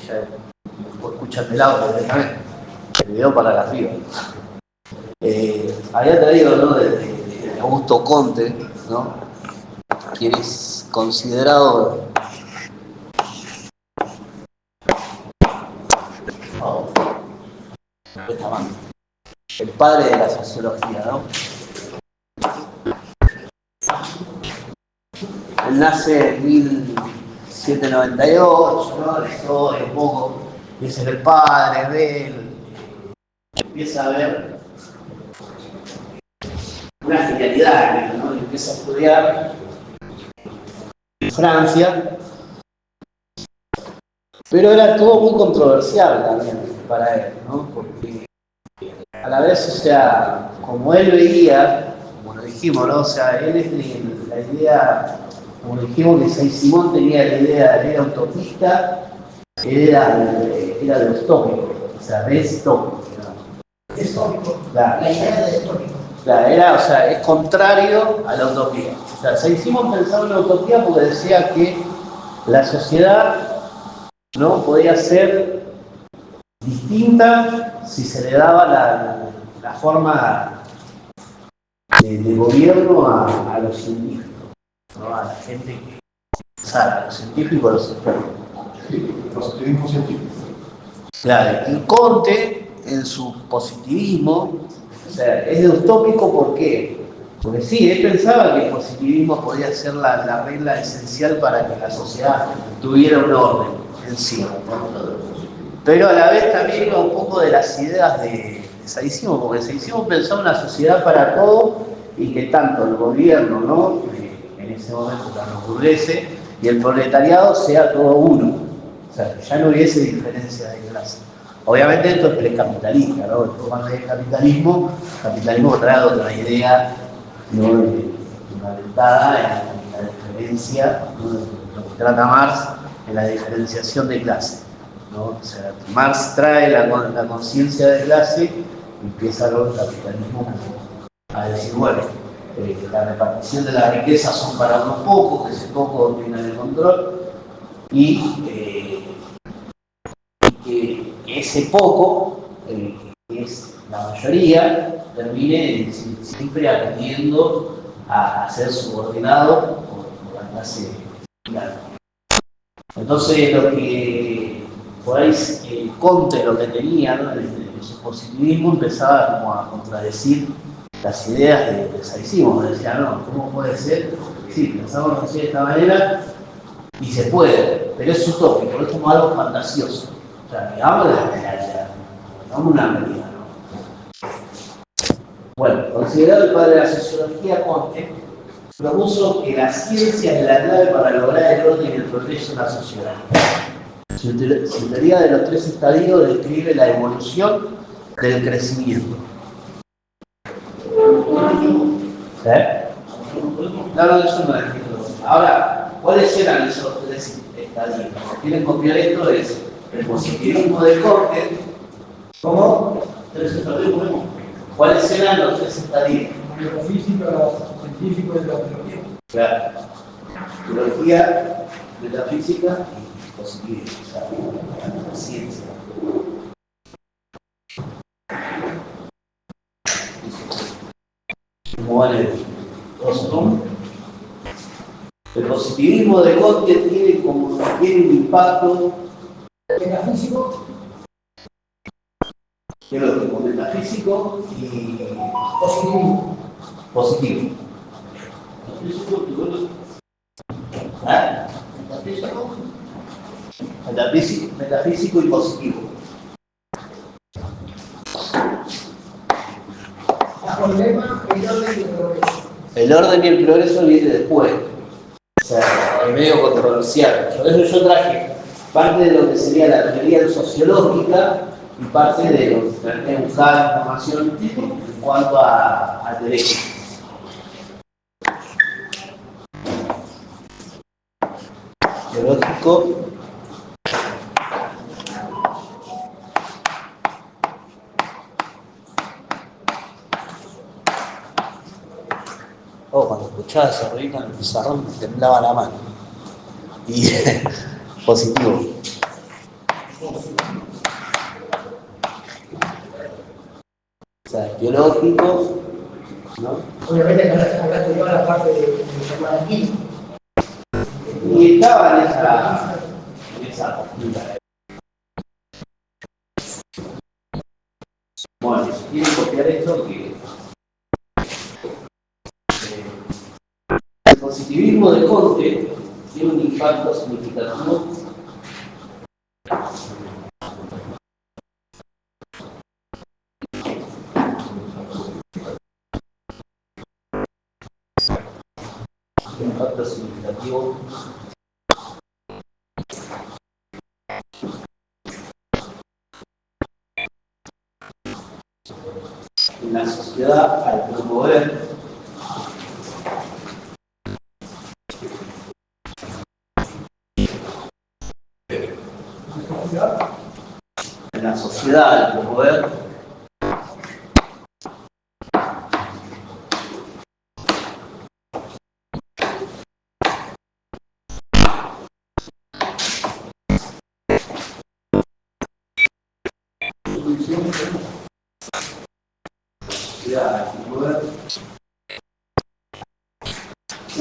ya escuchan el audio directamente, el video para la arriba. Había traído, ¿no?, de Augusto Conte, ¿no?, quien es considerado el padre de la sociología, ¿no? Él nace en 1798, ¿no? La historia un poco, empieza a ser el padre de él, empieza a ver una genialidad, ¿no? Empieza a estudiar en Francia, pero era todo muy controversial también para él, ¿no? Porque a la vez, o sea, como él veía, como lo dijimos, ¿no? O sea, él es la idea, como dijimos, que Saint-Simon tenía la idea, él era utopista, él era de ustópico, o sea, destópico. Distópico, Claro. la idea de distópico. Claro, era, o sea, es contrario a la utopía. O sea, Saint-Simon pensaba en la utopía porque decía que la sociedad no podía ser distinta si se le daba la forma de gobierno a los científicos, ¿no? A la gente que pensara, a los científicos, a los expertos. Sí, positivismo científico. Claro, y Conte, en su positivismo, o sea, es utópico, ¿por qué? Porque sí, él pensaba que el positivismo podía ser la regla esencial para que la sociedad tuviera un orden en sí, ¿no? Pero a la vez también iba un poco de las ideas de Saint-Simon, porque Saint-Simon pensaba una sociedad para todo y que tanto el gobierno, ¿no?, en ese momento los burgueses, y el proletariado sea todo uno. O sea, ya no hubiese diferencia de clase. Obviamente esto es precapitalista, ¿no? Cuando es capitalismo trae otra idea, ¿no?, fundamentada en la diferencia, ¿no?, lo que trata Marx, en la diferenciación de clase, ¿no? O sea, Marx trae la conciencia de clase y empieza luego el capitalismo a decir, bueno, la repartición de la riqueza son para unos pocos, que ese poco tengan el control, y que ese poco, que es la mayoría, termine siempre atendiendo a ser subordinado por la clase dominante. Entonces, lo que por ahí Conte lo que tenía, ¿no?, de su positivismo, empezaba como a contradecir las ideas de Saint-Simon. Decía, no, ¿cómo puede ser? Sí, pensamos así de esta manera y se puede, pero es utópico, es como algo fantasioso. O sea, digamos de la realidad, digamos una medida, ¿no? Bueno, considerado el padre de la sociología, Conte propuso que la ciencia es la clave para lograr el orden y el progreso en la sociedad. Su teoría de los tres estadios describe la evolución del crecimiento. ¿Eh? No, eso no es. Ahora, ¿cuáles eran esos tres estadios? Si quieren copiar esto, es el positivismo de Conte. ¿Cómo? ¿Tres estadios? ¿Cuáles eran los tres estadios? La física, científico y la biología. Claro. Biología, metafísica y positivismo, o sea, la ciencia. ¿Cómo vale Ostrom? El positivismo de Conte tiene un impacto Metafísico. como metafísico y Positivismo. positivo. ¿Ah? Metafísico y positivo. El problema, el orden y el progreso. El orden y el progreso viene después. O sea, es medio controversial. Por eso yo traje parte de lo que sería la teoría sociológica y parte de lo que traté de buscar información en cuanto a derecho. Teológico. Cuando escuchaba ese ruido en el pizarrón me temblaba la mano. Y positivo. sea, biológico, ¿no? Obviamente que hablaste de toda la parte de llamada química. Y estaba en esa postura. Bueno, si quieren copiar esto, que el positivismo de Conte tiene un impacto significativo en la sociedad al promover en la sociedad al promover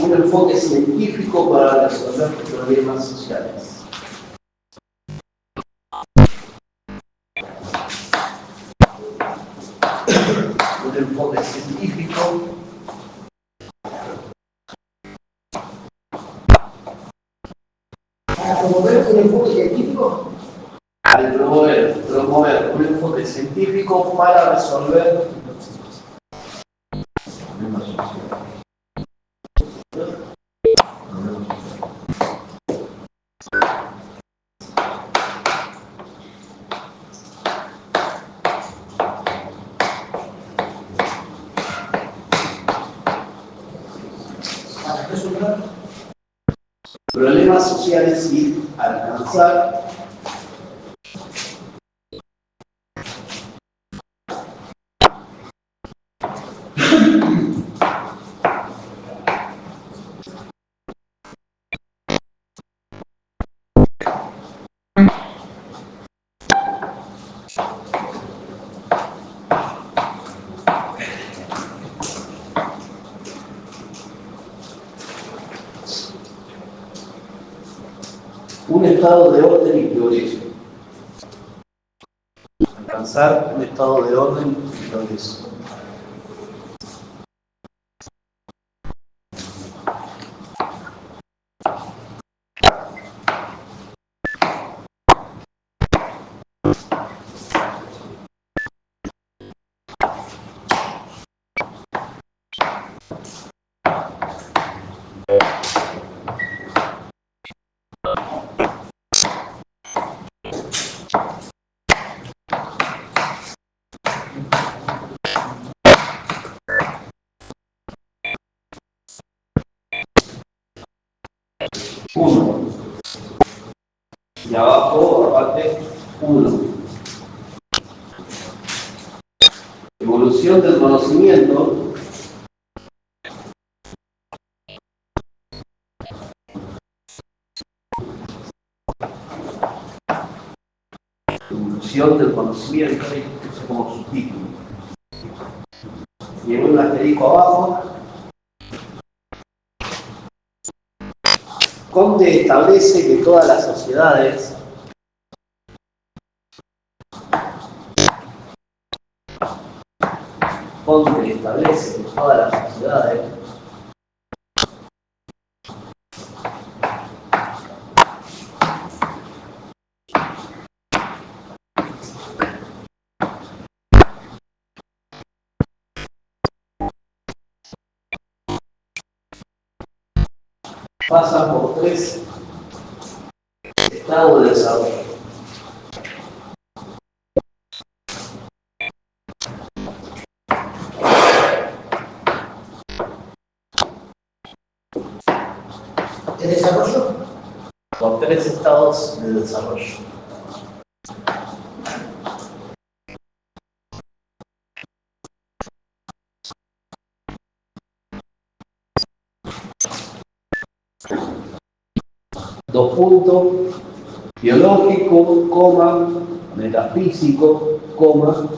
un enfoque científico para resolver problemas sociales. Un enfoque científico Para promover un enfoque científico, al promover un enfoque científico para resolver problemas sociales. para resolver Problemas sociales y alcanzar un estado de orden y progreso. Alcanzar un estado de orden y progreso. Uno. Y abajo, aparte, 1. Evolución del conocimiento y puse como subtítulo. Y en un asterisco abajo, Conte establece que todas las sociedades pasan por 3 estados de desarrollo. de desarrollo, Por 3 estados de desarrollo. Dos puntos, biológico, coma, metafísico, coma,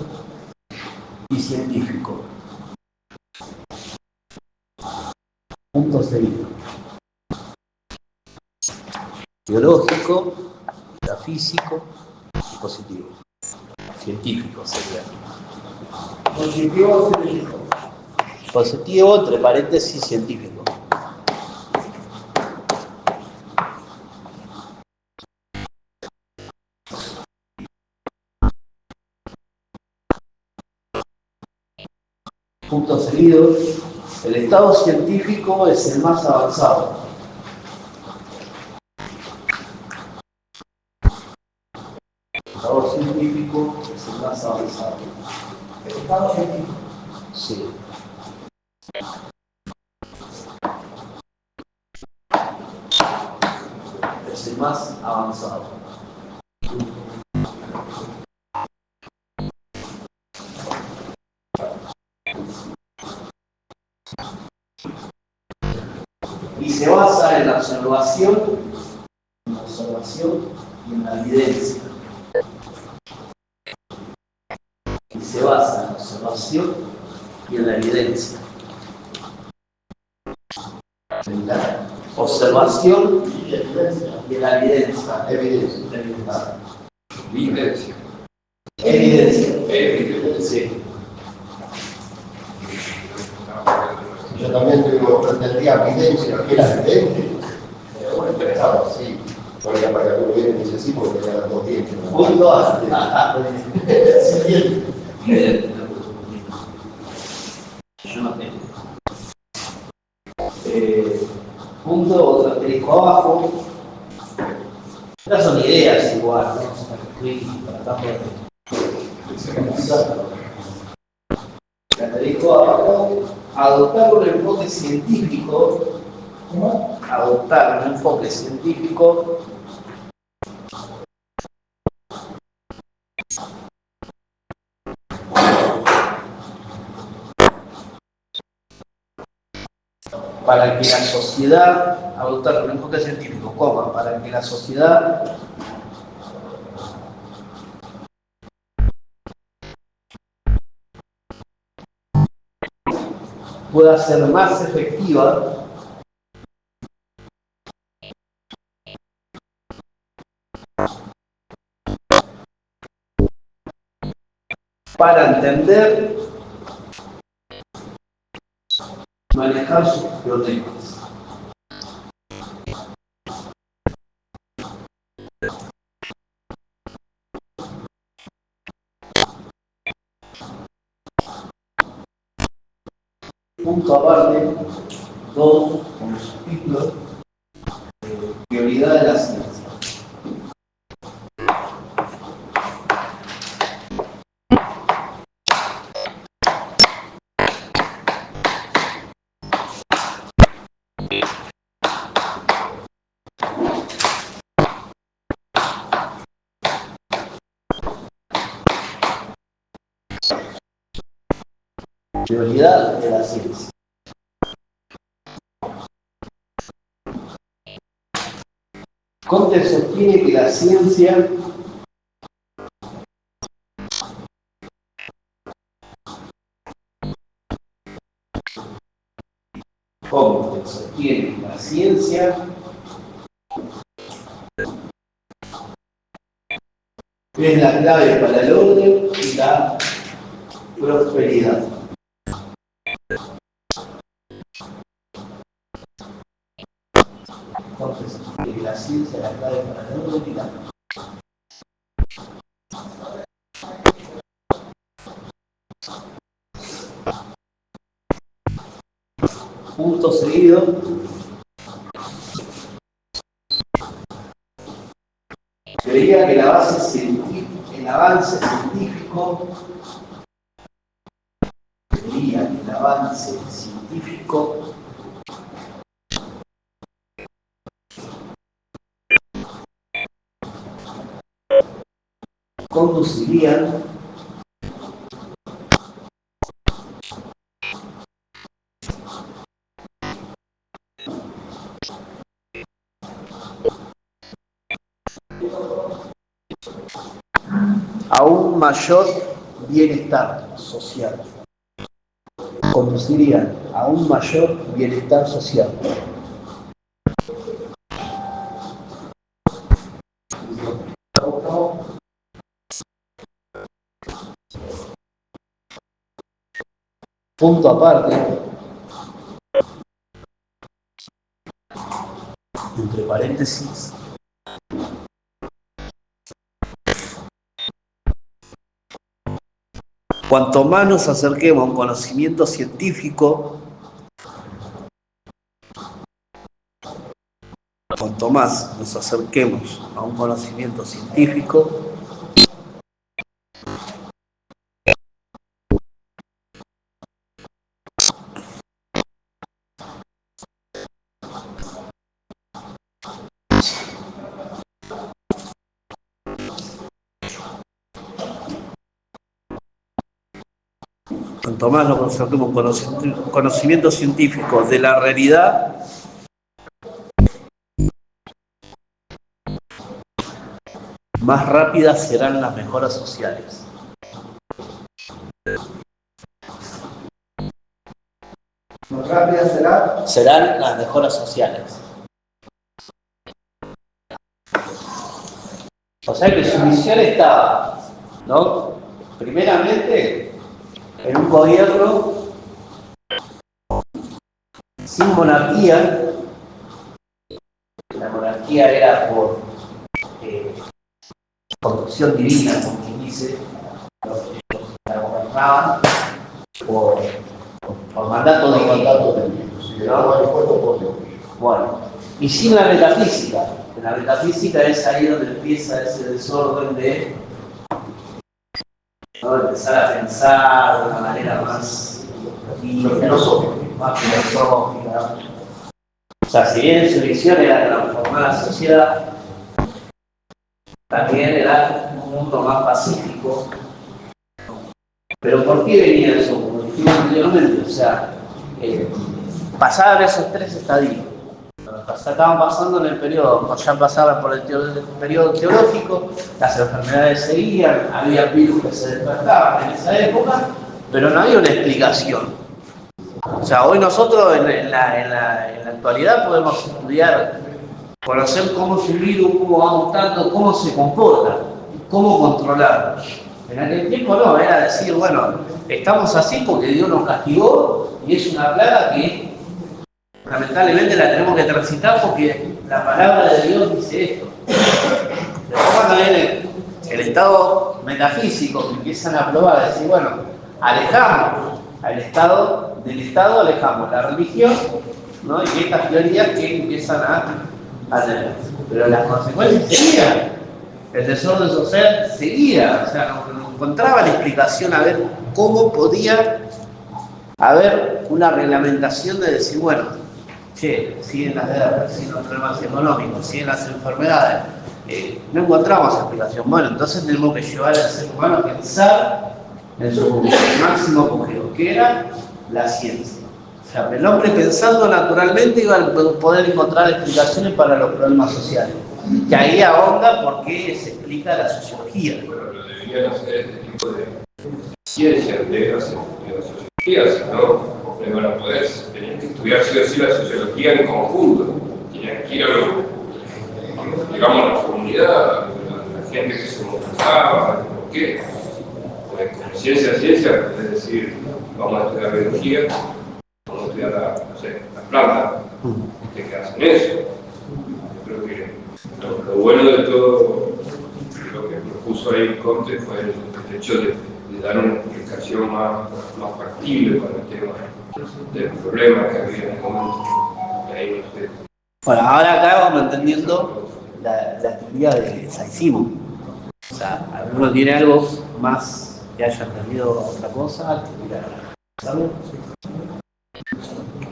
y científico. Punto seguido. Biológico, metafísico y positivo. Científico sería. Positivo o científico. Positivo, entre paréntesis, científico. Punto seguido. El estado científico es el más avanzado. El estado científico es el más avanzado. El estado científico. Sí. Es el más avanzado. Y se basa en la observación y en la evidencia. Y se basa en la observación y en la evidencia. En la observación y en la evidencia. Evidencia. Evidencia. Sí. Yo también tendría evidencia, que era evidente. Pero bueno, interesado, sí. Porque para que uno viene y dice sí, porque ya las dos tienen. Punto A. Siguiente. Yo no tengo. Punto otro asterisco abajo. Estas son ideas igual, ¿no? Tratamos de. El asterisco abajo. Adoptar un enfoque científico. ¿Cómo? Adoptar un enfoque científico para que la sociedad, adoptar un enfoque científico, para que la sociedad pueda ser más efectiva para entender y manejar sus problemas. Punto aparte, 2, como subtítulo, prioridad de la ciencia. Prioridad de la ciencia. Conte sostiene que la ciencia sostiene que la ciencia es la clave para el orden y la prosperidad. Entonces, la ciencia es la clave para el orden y la punto seguido. Creía que el avance científico conduciría a un mayor bienestar social. Conducirían a un mayor bienestar social. Punto aparte, entre paréntesis, cuanto más nos acerquemos a un conocimiento científico, cuanto más nos acerquemos a un conocimiento científico, cuanto más nos acerquemos a un conocimiento científico de la realidad, más rápidas serán las mejoras sociales. Más rápidas serán las mejoras sociales. O sea que su misión estaba, ¿no? Primeramente, en un gobierno sin monarquía. La monarquía era por conducción divina, como quien dice, los que la gobernaban por mandato de Dios, ¿no? Bueno, y sin la metafísica. La metafísica es ahí donde empieza ese desorden de, ¿no?, empezar a pensar de una manera más filosófica. O sea, si bien su visión era transformar la sociedad, también era un mundo más pacífico. Pero ¿por qué venía eso? Como dijimos anteriormente, o sea, pasaban esos tres estadios. Estaban pasando en el periodo, ya pasaban por el periodo teológico, las enfermedades seguían, había virus que se despertaban en esa época, pero no había una explicación. O sea, hoy nosotros en la actualidad podemos estudiar, conocer cómo es un virus, cómo va mutando, cómo se comporta, cómo controlarlo. En aquel tiempo no, era decir, bueno, estamos así porque Dios nos castigó y es una plaga que lamentablemente la tenemos que transitar porque la palabra de Dios dice esto. Después cuando viene el estado metafísico que empiezan a probar, decir, bueno, alejamos del Estado alejamos la religión, ¿no?, y estas teorías que empiezan a tener. Pero las consecuencias seguían. El desorden social seguía, o sea, no encontraba la explicación a ver cómo podía haber una reglamentación de decir, bueno, che, siguen las guerras, siguen los problemas económicos, siguen las enfermedades, no encontramos explicación. Bueno, entonces tenemos que llevar al ser humano a pensar en su máximo apogeo, que era la ciencia. O sea, el hombre pensando naturalmente iba a poder encontrar explicaciones para los problemas sociales. Que ahí ahonda por qué se explica la sociología. Bueno, lo deberían hacer este tipo de ciencias de la sociología, si no van a poder, tenían que estudiar sí o sí la sociología en conjunto, tenían que ir a digamos, la comunidad, a la gente que se movilizaba, ¿por qué? Pues como ciencia, es decir, vamos a estudiar biología, vamos a estudiar la planta, que hacen eso. Yo creo que lo bueno de todo lo que propuso ahí Conte fue el hecho de dar una explicación más factible para el tema del problema que había en el momento. Y ahí no sé. Bueno, ahora acá vamos entendiendo la teoría de Saint-Simon. O sea, alguno tiene algo más que haya entendido otra cosa, ¿sabes?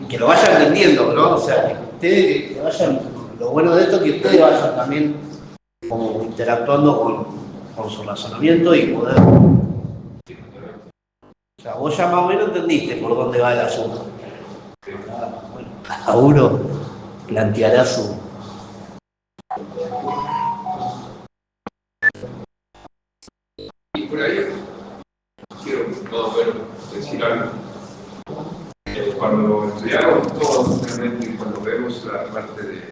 Que lo vayan entendiendo, ¿no? O sea, que ustedes que vayan, lo bueno de esto es que ustedes vayan también como interactuando con su razonamiento y poder. O sea, vos ya más o menos entendiste por dónde va el asunto. Bueno, cada uno planteará su. Y por ahí, bueno decir algo. Cuando estudiamos todos, realmente, cuando vemos la parte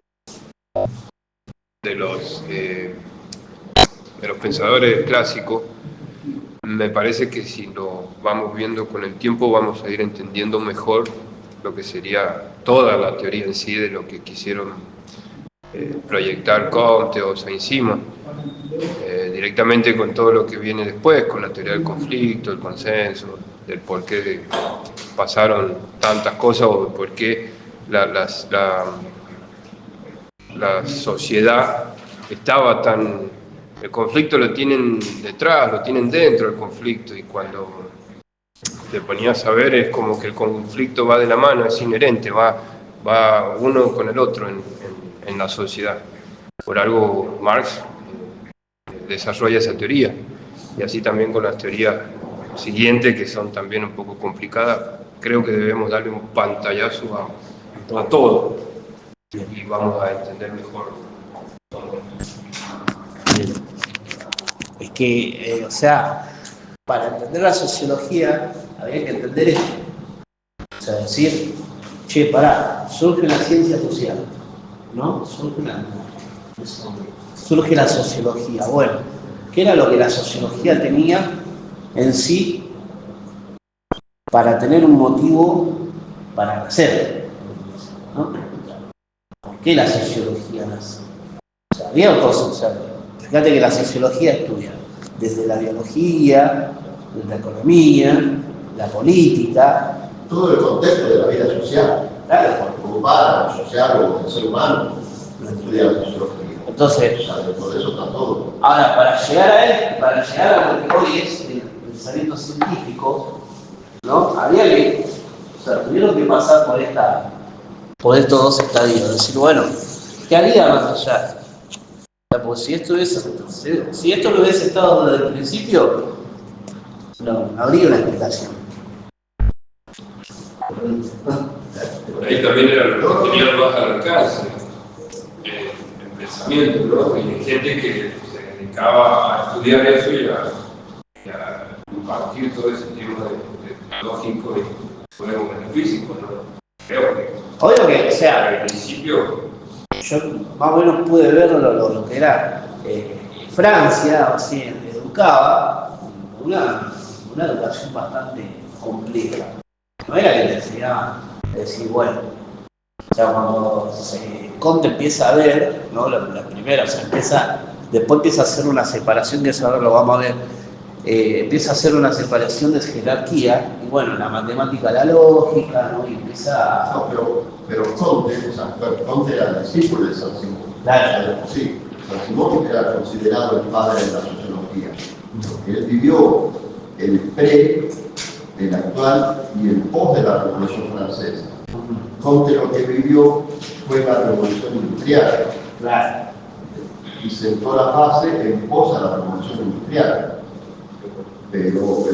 de los pensadores clásicos, me parece que si lo vamos viendo con el tiempo vamos a ir entendiendo mejor lo que sería toda la teoría en sí de lo que quisieron proyectar Comte o Saint-Simon, directamente con todo lo que viene después, con la teoría del conflicto, el consenso, del por qué pasaron tantas cosas o por qué la sociedad estaba tan... El conflicto lo tienen detrás, lo tienen dentro del conflicto, y cuando te ponías a ver es como que el conflicto va de la mano, es inherente, va uno con el otro en la sociedad. Por algo Marx desarrolla esa teoría, y así también con las teorías siguientes, que son también un poco complicadas. Creo que debemos darle un pantallazo a todo, y vamos a entender mejor todo. Es que, o sea, para entender la sociología había que entender esto. O sea, decir, che, pará, surge la ciencia social, ¿no? Surge la sociología. Bueno, ¿qué era lo que la sociología tenía en sí para tener un motivo para nacer? ¿No? ¿Por qué la sociología nace? O sea, había cosas, o sea, fíjate que la sociología estudia desde la biología, desde la economía, la política. Todo el contexto de la vida social. Claro. Urbana, social o del ser humano, estudia la sociología. Entonces, o sea, por eso está todo. Ahora, para llegar a lo que hoy es el pensamiento científico, ¿no? Había que, o sea, tuvieron que pasar por estos dos estadios, decir, bueno, ¿qué haría más allá? O sea, pues si esto lo hubiese estado desde el principio, no habría una explicación. Por ahí también era lo que tenía más al alcance, el pensamiento, ¿no? Y hay gente que se dedicaba a estudiar eso y a compartir todo ese tipo de lógico y luego metafísico, ¿no? Creo que, Obvio que, o sea, al principio, yo más o menos pude ver lo que era Francia, así, educaba una educación bastante compleja. No era que te enseñaban a decir, bueno, o sea, cuando Comte empieza a ver, ¿no? La primera, o sea, después empieza a hacer una separación, que eso ahora lo vamos a ver, empieza a hacer una separación de jerarquía, y bueno, la matemática, la lógica, ¿no? Y empieza a... No, pero Comte, o sea, Comte era discípulo de San Simón. Claro. Sí, San Simón era considerado el padre de la sociología. Porque él vivió el pre, el actual y el post de la Revolución Francesa. Comte lo que vivió fue la Revolución Industrial. Claro. Y sentó la base en pos a la Revolución Industrial. Pero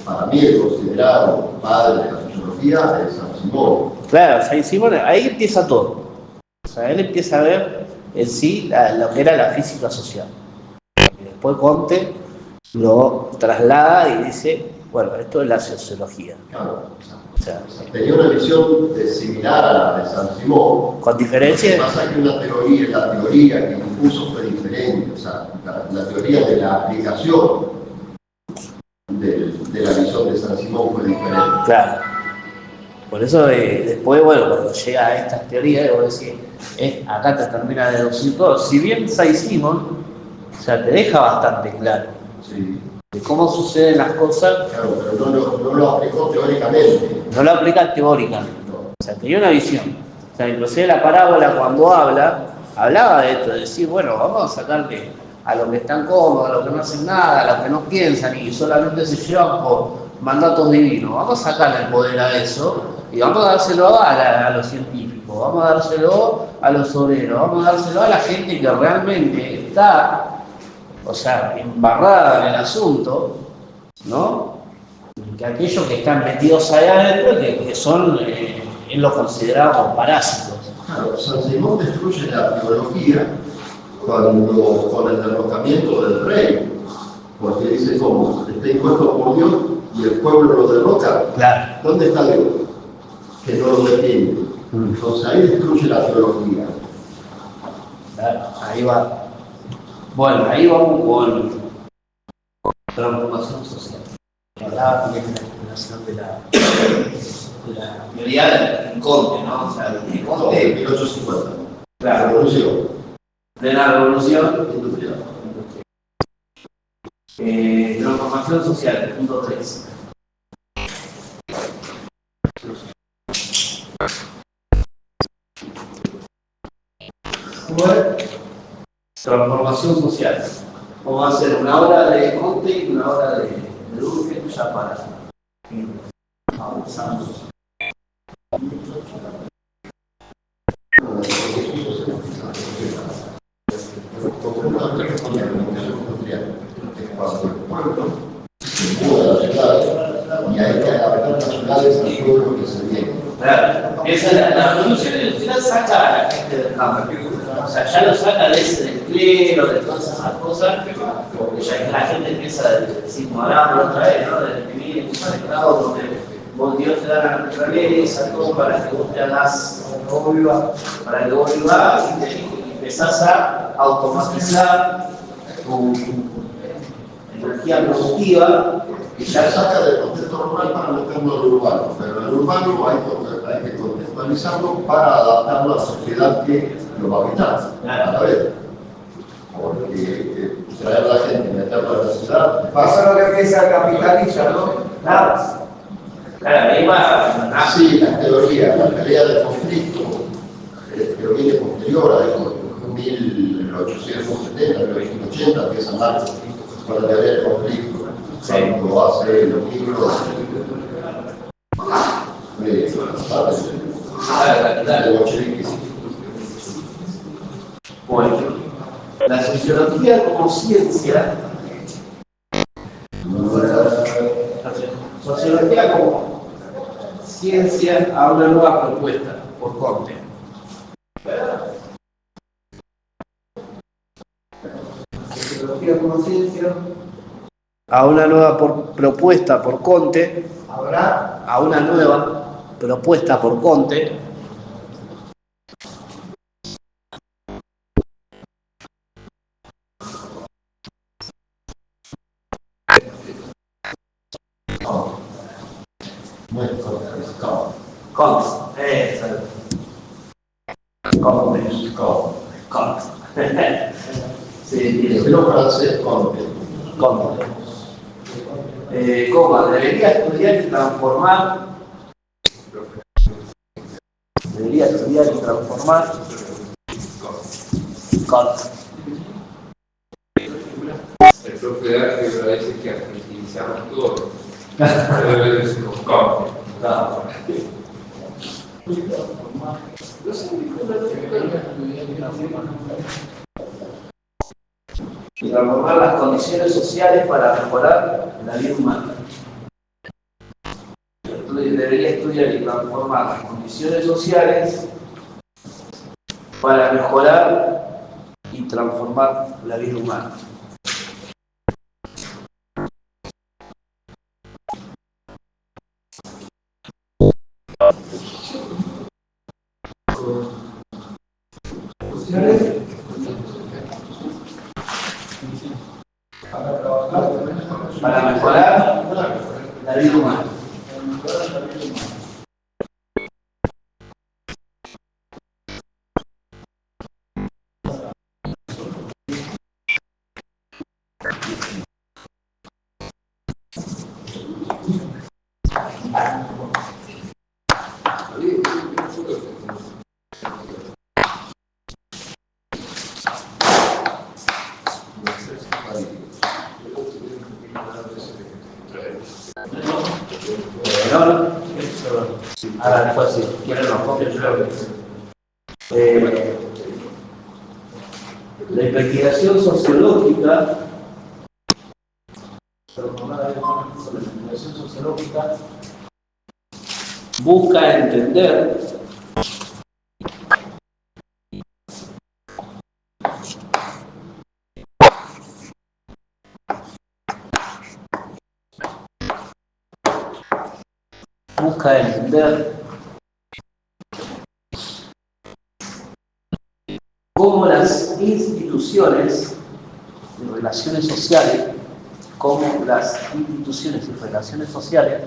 para mí el considerado padre de la sociología es San Simón. Claro, Saint Simon, ahí empieza todo. O sea, él empieza a ver en sí lo que era la física social. Y después Comte lo traslada y dice, bueno, esto es la sociología. Claro. O sea, Tenía una visión similar a la de San Simón. con diferencia. Lo que pasa es que la teoría que impuso fue diferente. O sea, la teoría de la aplicación de la visión de San Simón fue diferente. Claro. Por eso después, bueno, cuando llega a estas teorías, vos decís, acá te termina de deducir todo. Si bien Saint Simon, o sea, te deja bastante claro, Sí. de cómo suceden las cosas. Claro, pero no lo aplicó teóricamente. No lo aplica teóricamente. No. O sea, tenía una visión. O sea, inclusive la parábola cuando hablaba de esto, de decir, bueno, vamos a sacarle a los que están cómodos, a los que no hacen nada, a los que no piensan y solamente se llevan por mandatos divinos. Vamos a sacarle el poder a eso y vamos a dárselo a los científicos, vamos a dárselo a los obreros, vamos a dárselo a la gente que realmente está, o sea, embarrada en el asunto, ¿no? Que aquellos que están metidos allá adentro, que son, él los consideraba como parásitos. Claro, San Simón destruye la teología con el derrocamiento del rey, porque dice, ¿cómo? está impuesto por Dios y el pueblo lo derroca. Claro. ¿Dónde está Dios? Que no lo defiende. Entonces ahí destruye la teología. Claro, ahí va. Bueno, ahí vamos con transformación social. Hablaba también de la explicación de la teoría del Conte, ¿no? O sea, el No, Conte, 1850. claro, Revolución. de la revolución Industrial. transformación social, punto 3. Transformación social. Vamos a hacer una hora de Conte y una hora de Durkheim ya para avanzamos. Cuando el pueblo se muda a las ciudades y hay que adaptar las ciudades al pueblo que se viene. Claro, esa es la revolución industrial saca a la gente del campo. O sea, ya lo saca de ese despliegue, de todas esas cosas, porque ya que la gente empieza a decir, como hablábamos otra vez, ¿no? De vivir en un estado donde vos Dios te da la naturaleza, todo para que vos te hagas, para que vos vivas y empezás a automatizar tu energía productiva. Y ya saca del contexto rural para meterlo al urbano, pero el urbano hay que contextualizarlo para adaptarlo a la sociedad que lo va a habitar a la vez. Porque traer a la gente y meterlo en la ciudad Eso pasa. es lo que empieza a capitalizar, ¿no? Claro, claro, ahí va. Sí, la teoría del conflicto, que viene posterior a eso, 1870, 1880, empieza Marx con la teoría del conflicto. Cuando hace los libros de bolcheviques. Bueno, la sociología como ciencia, sociología como ciencia a una nueva propuesta por Conte. Sociología como ciencia, A una nueva propuesta por Conte, habrá a una nueva propuesta por Conte, Conte, Conte. Sí, Estilo francés Conte. Conte. Coma, debería estudiar y transformar. Debería estudiar y transformar. Conte. El profe de álgebra dice que argentinizamos todo. Pero decimos Conte. Claro. Y transformar las condiciones sociales para mejorar la vida humana. Debería estudiar y transformar las condiciones sociales para mejorar y transformar la vida humana. Para mejorar la vida humana. Ahora después si quieren los copios, yo lo que la investigación sociológica, busca entender busca entender cómo las instituciones y relaciones sociales, cómo las instituciones y relaciones sociales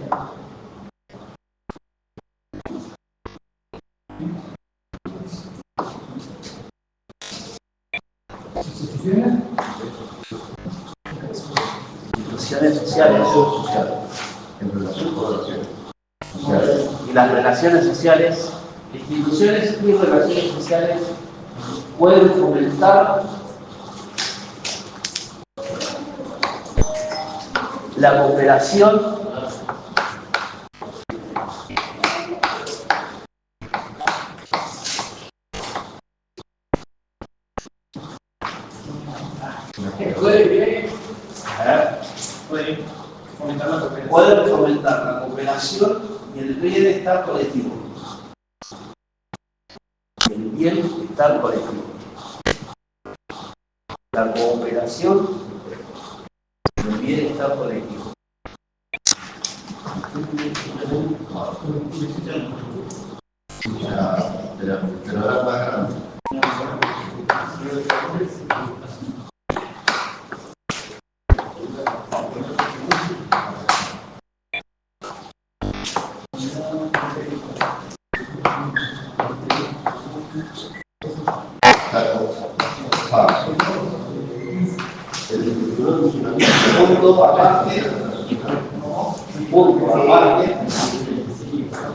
en relación con relaciones sociales. y las relaciones sociales, instituciones y relaciones sociales pueden fomentar la cooperación pueden fomentar la cooperación y el bienestar colectivo. El bienestar colectivo. La cooperación y el bienestar colectivo. Pero ahora más grande. Punto aparte,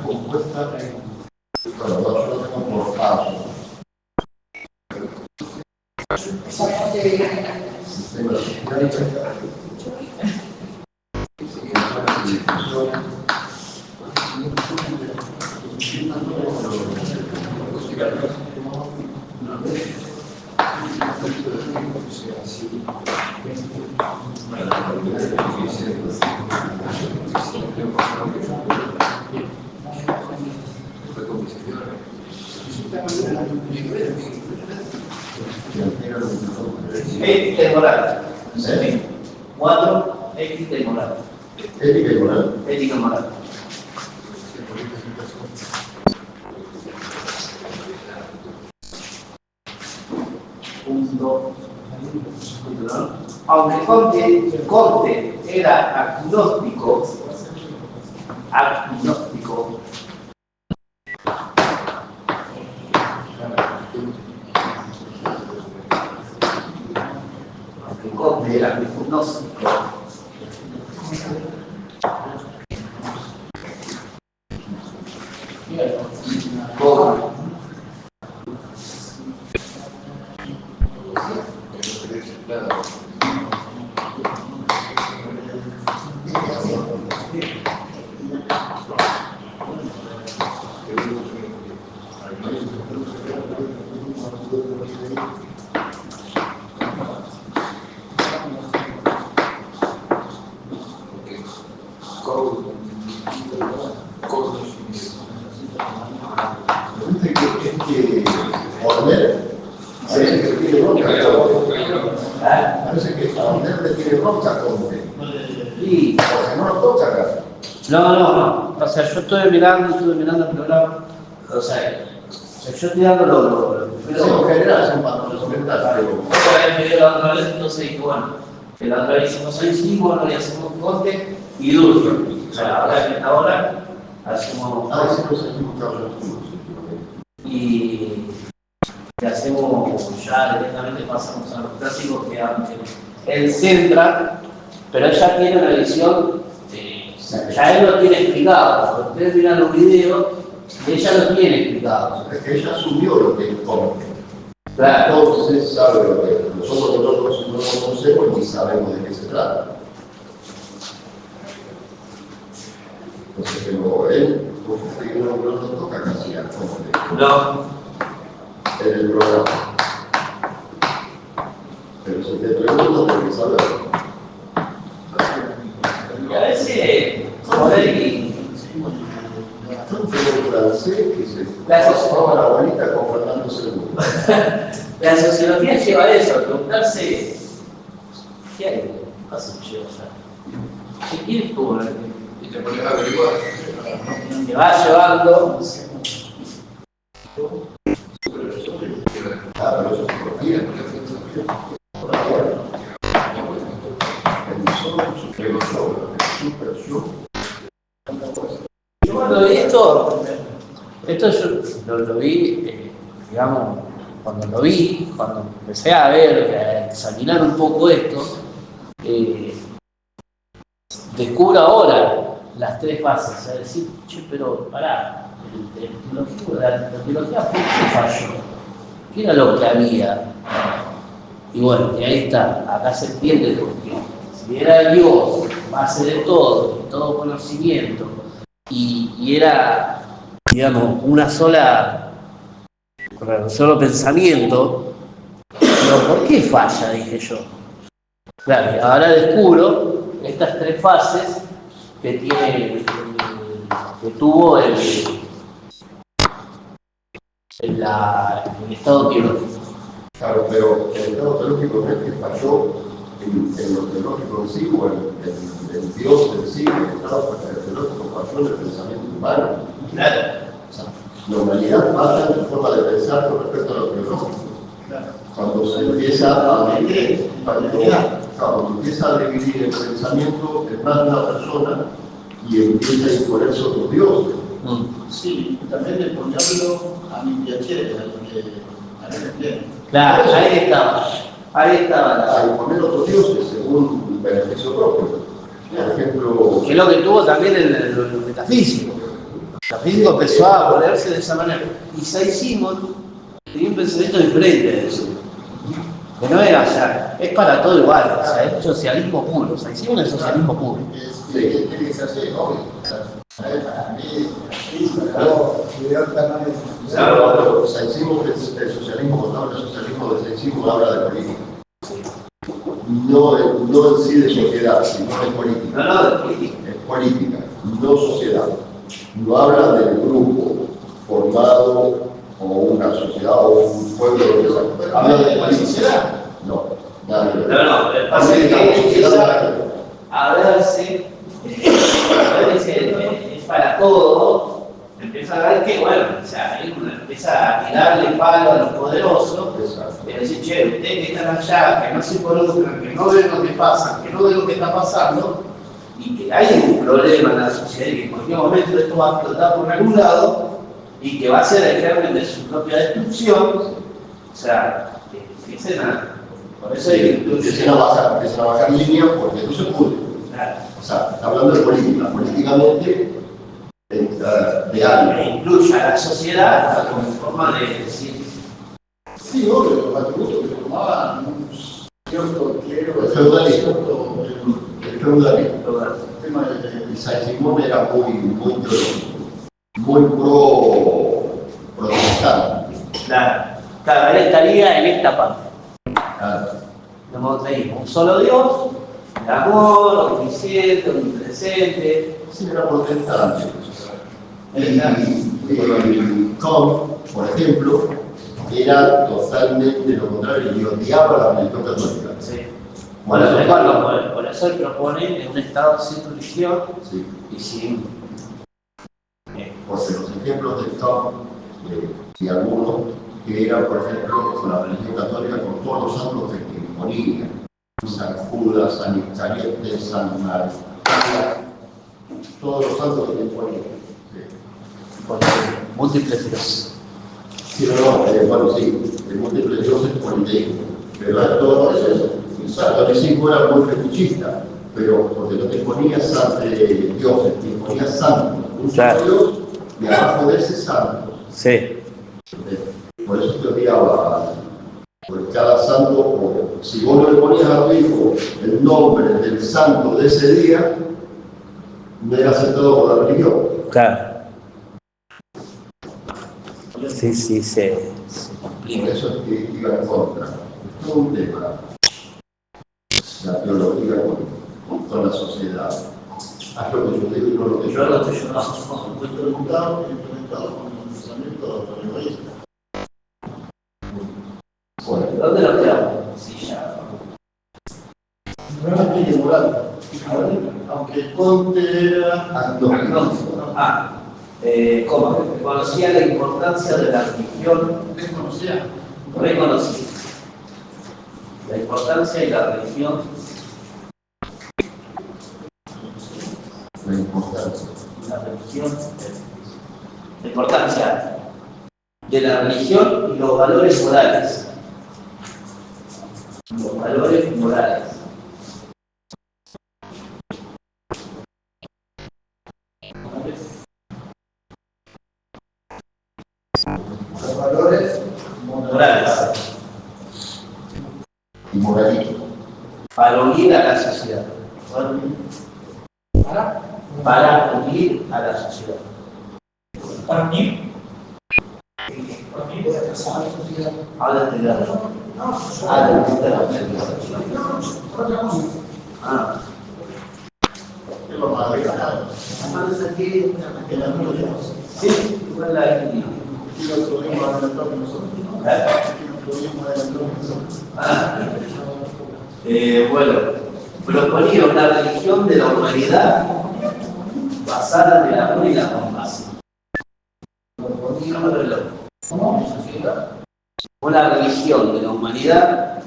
Compuesta bueno, yo lo tengo por paso. Sistema ética y moral. 4. Ética y moral. Ética y moral. Ética y moral. Punto. Aunque Conte era agnóstico, aunque Conte era agnóstico, Parece que a Orner le tiene bronca a Conte. y Porque no lo toca acá. no. O sea, yo estuve mirando el programa. O sea yo estoy dando lo Pero en general son patrones mentales, pero otra vez me dio la otra vez, entonces dije, bueno, que la otra vez hicimos ahí sí, bueno, y hacemos Conte y Dulce. O sea, ahora en esta hora hacemos sí los hemos y hacemos ya directamente pasamos a los clásicos que él centra, pero ella tiene una visión, ya él lo tiene explicado. Cuando ustedes miran los videos, ella lo tiene explicado. Es que ella asumió lo que es Conte. Claro. Entonces sabe lo que es. Nosotros no lo conocemos ni sabemos de qué se trata. Entonces, pero él, no toca casi a Conte. No. En el programa. Pero si te pregunto, porque sabes. Y a veces, por ahí, Un francés que se Gracias. pasaba la abuelita con Fernando II. la sociología lleva a eso, a preguntarse, ¿qué hay? ¿Qué pasa, lleva? ¿Qué quieres tú? Y te pones a averiguar. te va llevando. Ah, pero eso es psicología. Bueno, esto yo lo vi, digamos, cuando empecé a ver, a examinar un poco esto, descubro ahora las tres fases, o sea, decir, che, pero pará, la teología fue que falló, ¿qué era lo que había? Y bueno, y ahí está, acá se entiende porque si era Dios, base de todo conocimiento, y era, digamos, un solo pensamiento, pero ¿por qué falla? Dije yo. Claro, y ahora descubro estas tres fases que tiene, que tuvo el estado teológico. Claro, pero el estado teológico no es que falló en lo teológico en sí o en Dios en sí, el estado teológico falló en el pensamiento humano. Claro. O sea, la humanidad falla en su forma de pensar con respecto a lo teológico. Cuando se empieza a dividir, cuando empieza a dividir el pensamiento en más de una persona y empieza a imponerse otro Dios. Sí, también de ponerlo a mi piacere, a lo que quiero. Claro, ahí estaba A imponer otros dioses según un beneficio propio. Por ejemplo, que es lo que tuvo también el metafísico. El metafísico empezó a ponerse de esa manera. Y Saint-Simon tenía un pensamiento diferente de eso. Que no era, o sea, es para todo igual, o sea, es socialismo puro. Saint-Simon es socialismo puro. Tiene que ser así, obvio. Para mí, claro, Saint-Simon, el socialismo, cuando habla de socialismo de Saint-Simon, habla de política. No en sí de sociedad, sino de política. No, de política. Es política, no sociedad. No habla del grupo formado o una sociedad o un pueblo. Habla de la sociedad. No, nada que ver. No, el pasa es que empieza a verse, es para todo, empieza a ver que, bueno, o sea, empieza a tirarle palo a los poderosos, y a decir, che, ustedes que están allá, que no se involucran, que no ven lo que pasa, que no ven lo que está pasando, y que hay un problema en la sociedad y que en cualquier momento esto va a explotar por algún lado, y que va a ser el germen de su propia destrucción, o sea, que ese nada. Por eso hay que empiezan a bajar líneas porque no se puede. Claro. O sea, está hablando de política. Políticamente, de algo. Que incluya a la sociedad como forma de decir. sí, obvio, los atributos que formaban un cierto clero, El feudalismo. cierto El feudalismo. tema de Y Saint-Simon era muy protestante. Claro, él estaría en esta parte. Claro. Como te digo, un solo Dios, el amor, omnisciente, omnipresente. Sí, era protestante. Y Kant, por ejemplo, era totalmente lo contrario y odiaba la religión católica. Sí. Bueno, recuerdo, por eso él propone un Estado sin religión Sí. y sin. Porque los ejemplos de Kant y algunos que eran, por ejemplo, con la religión católica, con todos los santos que imponía, San Judas, San Iscariote, San María, todos los santos que imponía. Porque múltiples dioses. Sí, bueno, sí, el múltiple dioses politeísmo, pero era todo eso. El catolicismo era muy fetichista, pero porque no te imponía dioses, te imponía santos, un solo Dios, y abajo de ese santo. Sí. Por eso te odiaba, porque cada santo, si vos no le ponías a tu hijo el nombre del santo de ese día, no era aceptado por la religión. Claro. Sí, se Por complica. eso es que iba en contra. Es todo un tema, la teología con la sociedad. Haz lo que yo digo y no lo que yo hago. implementado con el pensamiento egoísta. Bueno, ¿Dónde nos quedamos? Sí, ya. No tiene moral. Aunque Conte era Agnóstico, ¿no? ¿Cómo? Reconocía la importancia de la religión. desconocía. Reconocía la importancia de la religión. La importancia. La importancia de la religión y los valores morales. Los valores morales. Los valores Morales. Y moralito. Para unir a la sociedad. Para unir a la sociedad. Para mí, voy a pasar a la sociedad. Habla de la Otra cosa. Que lo más destacado. Que la no lo llevamos. Sí, igual la Argentina. Y lo tuvimos adelantado nosotros, ¿no? Y lo tuvimos adelantado nosotros. Bueno, proponía una religión de la humanidad basada en el amor y la compasión. Proponía una religión de la humanidad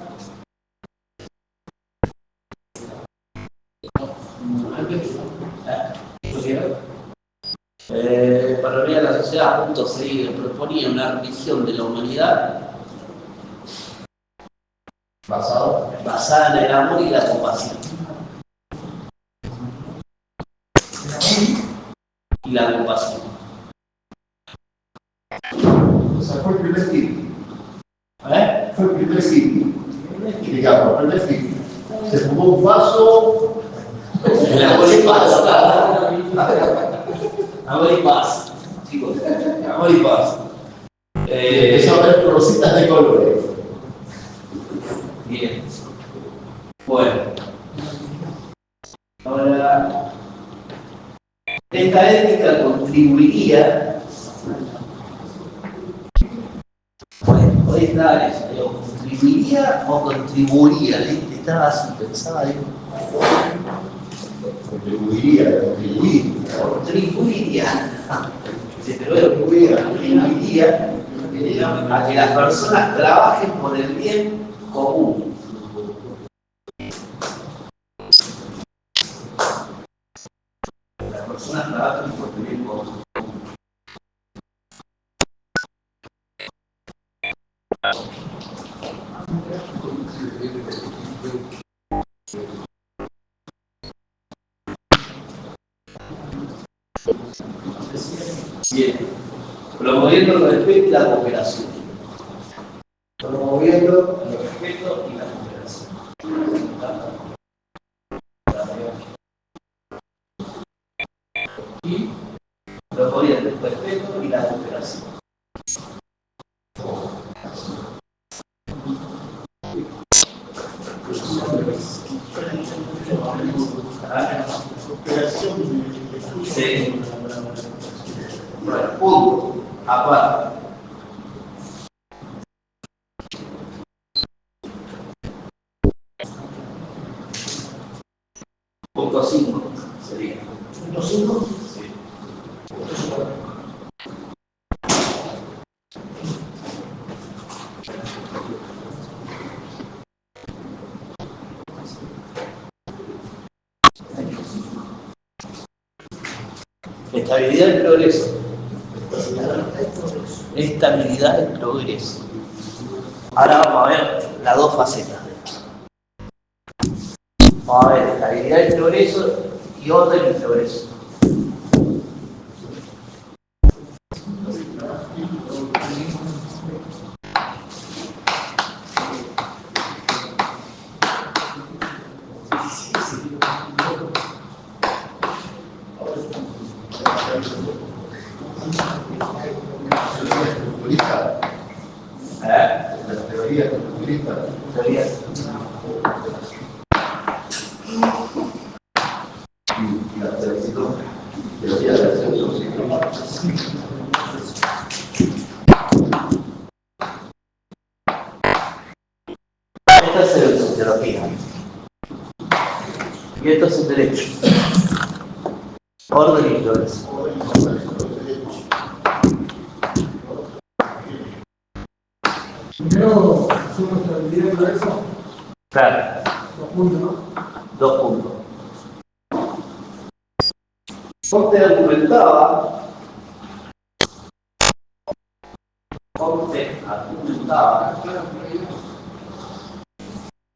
para unir a la sociedad, punto seguido, proponía una religión de la humanidad basada en el amor y la compasión. Y la compasión. O sea, fue el primer hit. ¿Eh? Fue el primer hit. Digamos, el primer hit. Se fumó un vaso. El amor y paz. Amor y paz. Chicos, amor y paz. Empezó a ver rositas de colores. Bien. Bueno. Ahora, esta ética contribuiría. Bueno, hoy está eso. ¿Contribuiría o contribuiría? Estaba así, pensaba ahí. Contribuiría. Sí, pero contribuiría a que las personas trabajen por el bien común. Las personas trabajan por el bien común. Bien. Promoviendo el respeto y la cooperación. Promoviendo el respeto y la cooperación. Y promoviendo el respeto y la cooperación. Sí. Bueno, punto. Aparte. Punto 5 sería. Punto 5. Sí. Estabilidad y progreso. Estabilidad y progreso. Ahora vamos a ver las dos facetas. Vamos a ver estabilidad y progreso y orden y progreso. La teoría culturista. Teoría. Y la teoría de la acción. Esta es sociología. Y esto es un derecho. Orden y progreso. Primero, hacemos estabilidad y progreso. Claro, 2 puntos, ¿no? 2 puntos. Conte argumentaba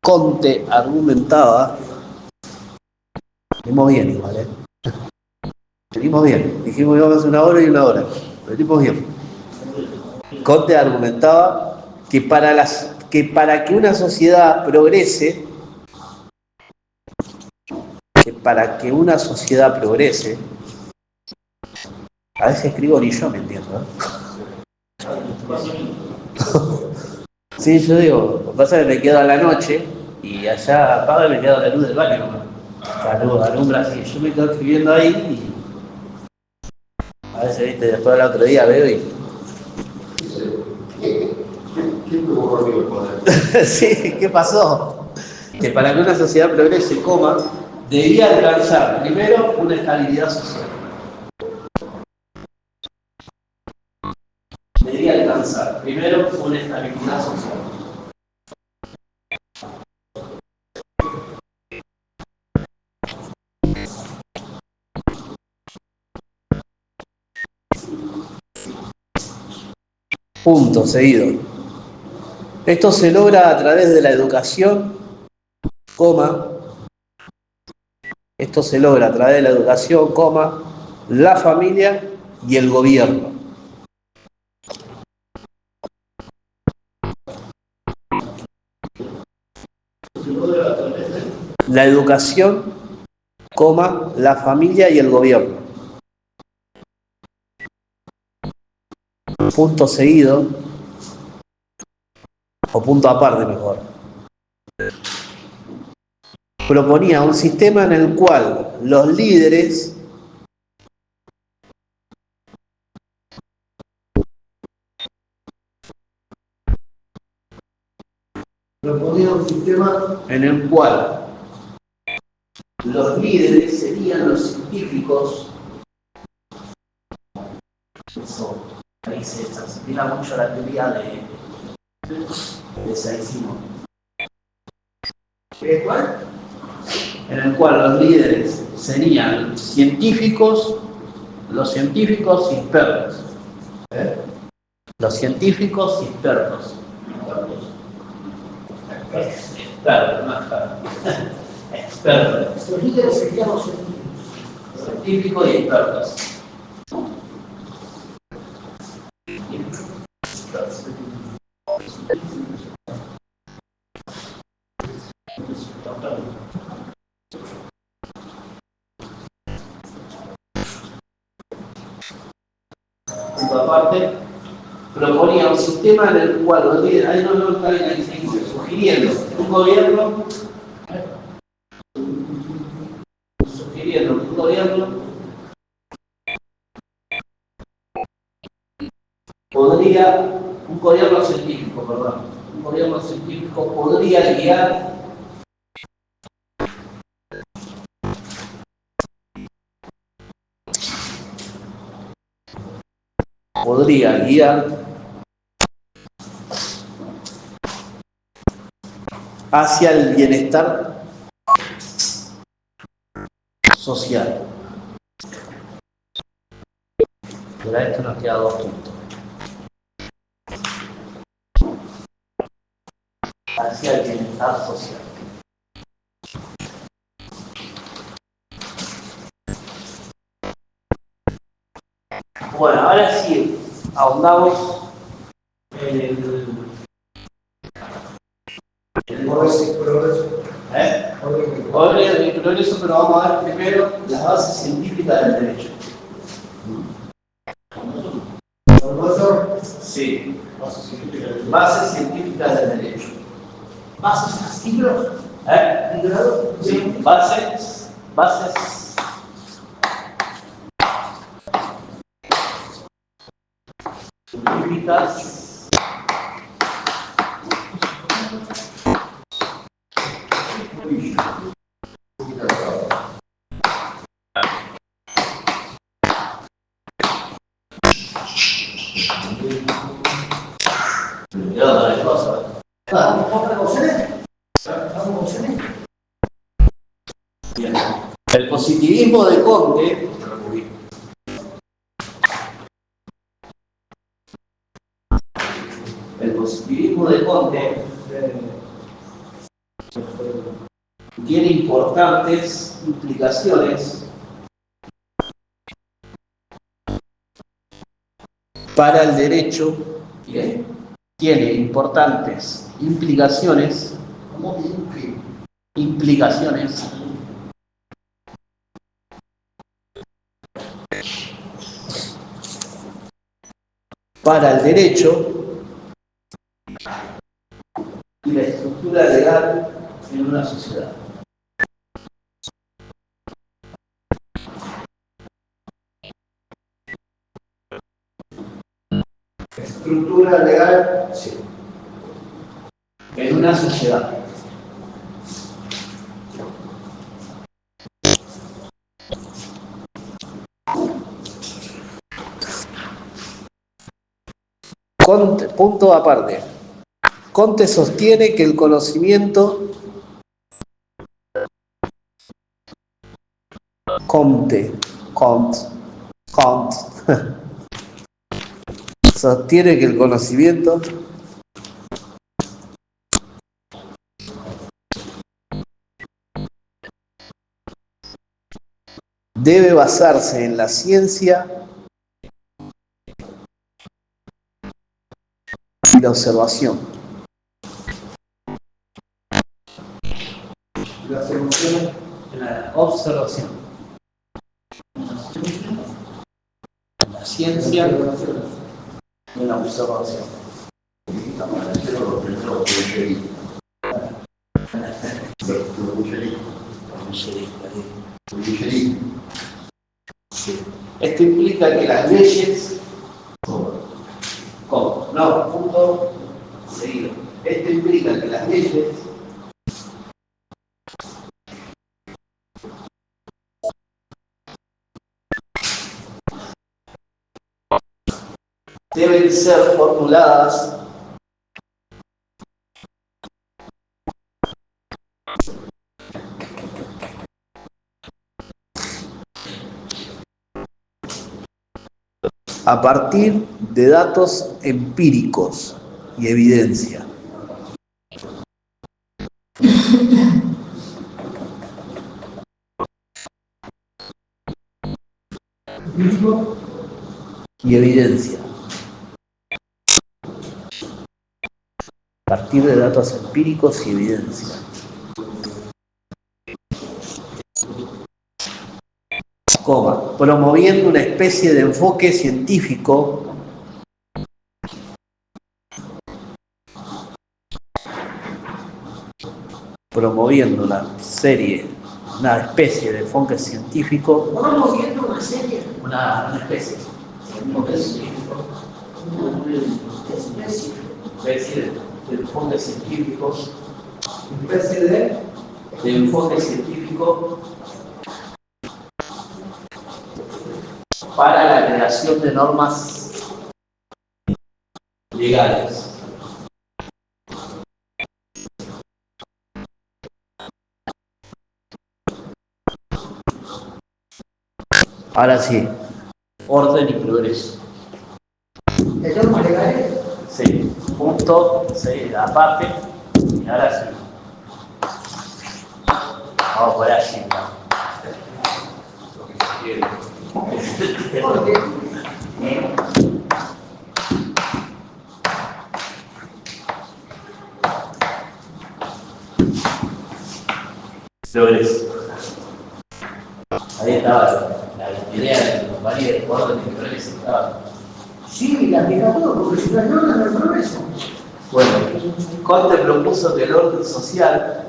Conte argumentaba, venimos bien igual, venimos bien, dijimos que íbamos a hacer 1 hora y 1 hora, venimos bien. Conte argumentaba que para que una sociedad progrese, a veces escribo ni yo me entiendo, Sí, yo digo, lo que pasa es que me quedo a la noche y allá apaga y me quedo a la luz del baño, ¿no? La luz alumbra así, yo me quedo escribiendo ahí y a veces, viste, después del otro día veo y... ¿Quién tuvo conmigo el poder? Sí, ¿qué pasó? Que para que una sociedad progrese, debía alcanzar primero una estabilidad social. Debía alcanzar primero una estabilidad social. Punto, seguido. Esto se logra a través de la educación, la familia y el gobierno. La educación, la familia y el gobierno. Punto seguido, o punto aparte mejor. Proponía un sistema en el cual los líderes serían los científicos. Eso ahí se explica mucho la teoría de Saint-Simon. ¿Cuál? En el cual los líderes serían los científicos y expertos. Los científicos y expertos. Expertos. Los líderes serían los científicos y expertos. Aparte, proponía un sistema en el cual los líderes, ahí no está bien, ahí seguimos, sugiriendo un gobierno un gobierno científico podría guiar hacia el bienestar social. Pero a esto nos queda 2 puntos. Hacia el bienestar social. Bueno, ahora sí, ahondamos en el orden y progreso, pero vamos a ver primero las bases científicas del derecho. Sí, bases científicas del derecho. ¿Bases libros? Sí, bases científicas Bien. El positivismo de Comte tiene importantes implicaciones para el derecho, tiene importantes implicaciones para el derecho y la estructura legal en una sociedad. Estructura legal, sí, en una sociedad. Comte, punto aparte. Comte sostiene que el conocimiento Comte sostiene que el conocimiento debe basarse en la ciencia y la observación. La observación en la observación. La ciencia y la observación. Esto implica que las leyes, ¿cómo? No, punto seguido. Esto implica que las leyes deben ser formuladas a partir de datos empíricos y evidencia. Y evidencia. A partir de datos empíricos y evidencia. Coma, promoviendo una especie de enfoque científico promoviendo una especie de enfoque científico, Promoviendo una serie. una especie de enfoque científico, especie de enfoque científico, especie de enfoque científico para la creación de normas legales. Ahora sí, orden y progreso. ¿De normas legales? Sí, punto, sí, aparte, y ahora sí. Vamos por allí, ¿no? ¿Por qué? Progreso. Ahí estaba la idea del compañero, orden y progreso. Estaba. Sí, la aplica todo, porque si no hay orden, no hay progreso. Bueno, Comte propuso que el orden social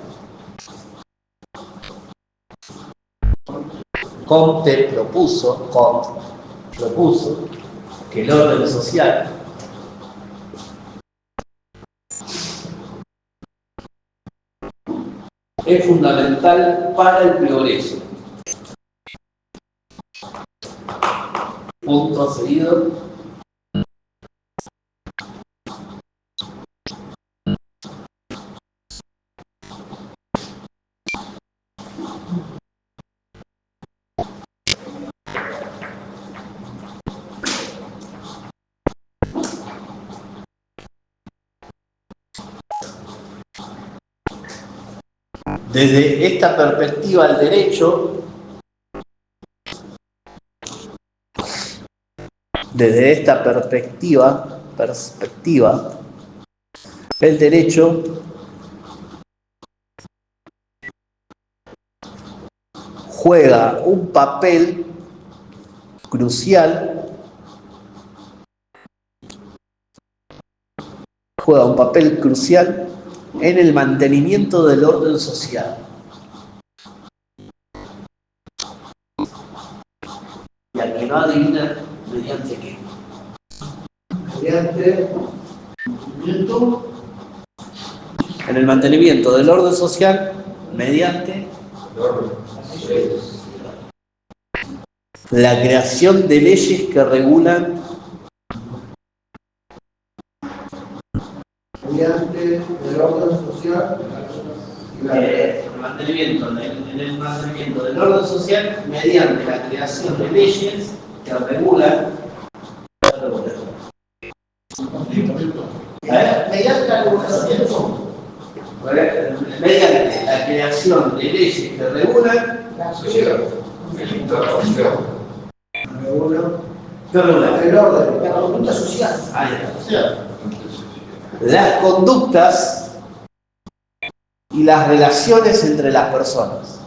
Comte propuso que el orden social es fundamental para el progreso. Punto seguido. Desde esta perspectiva, el derecho, el derecho juega un papel crucial en el mantenimiento del orden social. Y al que no adivina, ¿mediante qué? Mediante en el mantenimiento del orden social, mediante la creación de leyes que regulan mediante el orden social y el mantenimiento del orden social mediante la creación de leyes que regulan Mediante la regulación. mediante la creación de leyes que regulan el orden. La conducta social. las conductas y las relaciones entre las personas.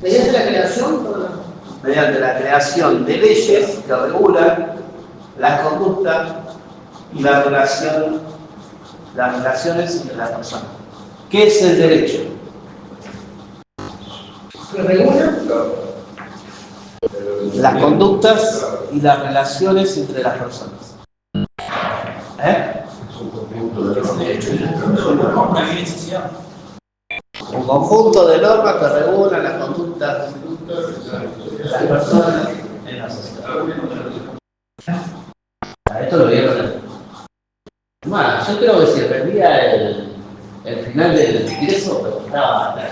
Mediante la creación. Mediante la creación de leyes que regulan las conductas y las relaciones entre las personas. ¿Qué es el derecho? Que regula. Las conductas y las relaciones entre las personas. Un conjunto de normas que regulan las conductas de las personas en la sociedad. Esto lo vieron. Bueno, yo creo que si aprendía el final del ingreso, pero estaba atrás.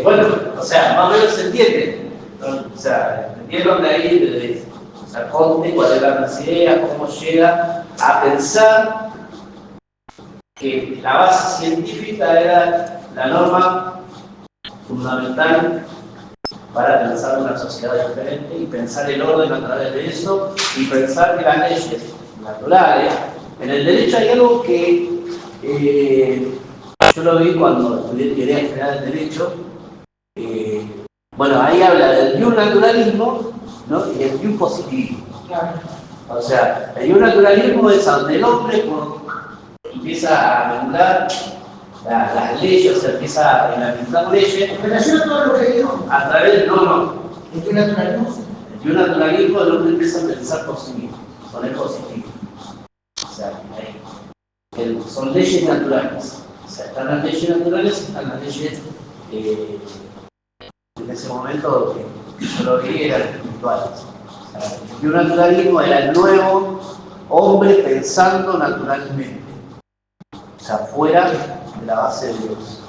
Bueno, o sea, más o menos se entiende, ¿no? O sea, entendieron de ahí, o sea, Conte, cuáles eran las ideas, cómo llega a pensar que la base científica era la norma fundamental para pensar una sociedad diferente y pensar el orden a través de eso y pensar que las leyes naturales. En el derecho hay algo que yo lo vi cuando estudié teoría general del derecho. Bueno, ahí habla del biunaturalismo, ¿no? Y el biupositivismo. O sea, el biunaturalismo es donde el hombre empieza a regular las leyes, o sea, empieza a reglamentar leyes. En relación a todo lo que dijo. A través de ¿El que naturalismo? el biunaturalismo, el hombre empieza a pensar por sí mismo, con el positivismo. O sea, son leyes naturales. O sea, están las leyes naturales, están las leyes en ese momento que yo lo vi eran espirituales. O sea, el biunaturalismo era el nuevo hombre pensando naturalmente. O sea, fuera de la base de Dios.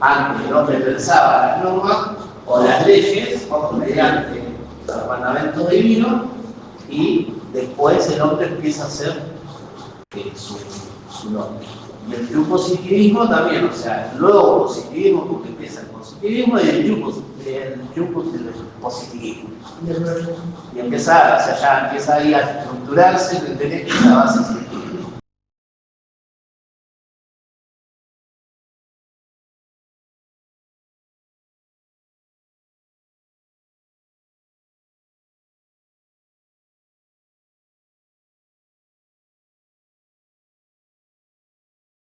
Antes el hombre pensaba las normas o las leyes mediante los mandamientos divinos y después el hombre empieza a hacer su nombre. Y el biupositivismo también, o sea, el nuevo positivismo, porque empieza el positivismo y el biupositivismo. Y empieza, o sea, ya empieza ahí a estructurarse, entender que la base científica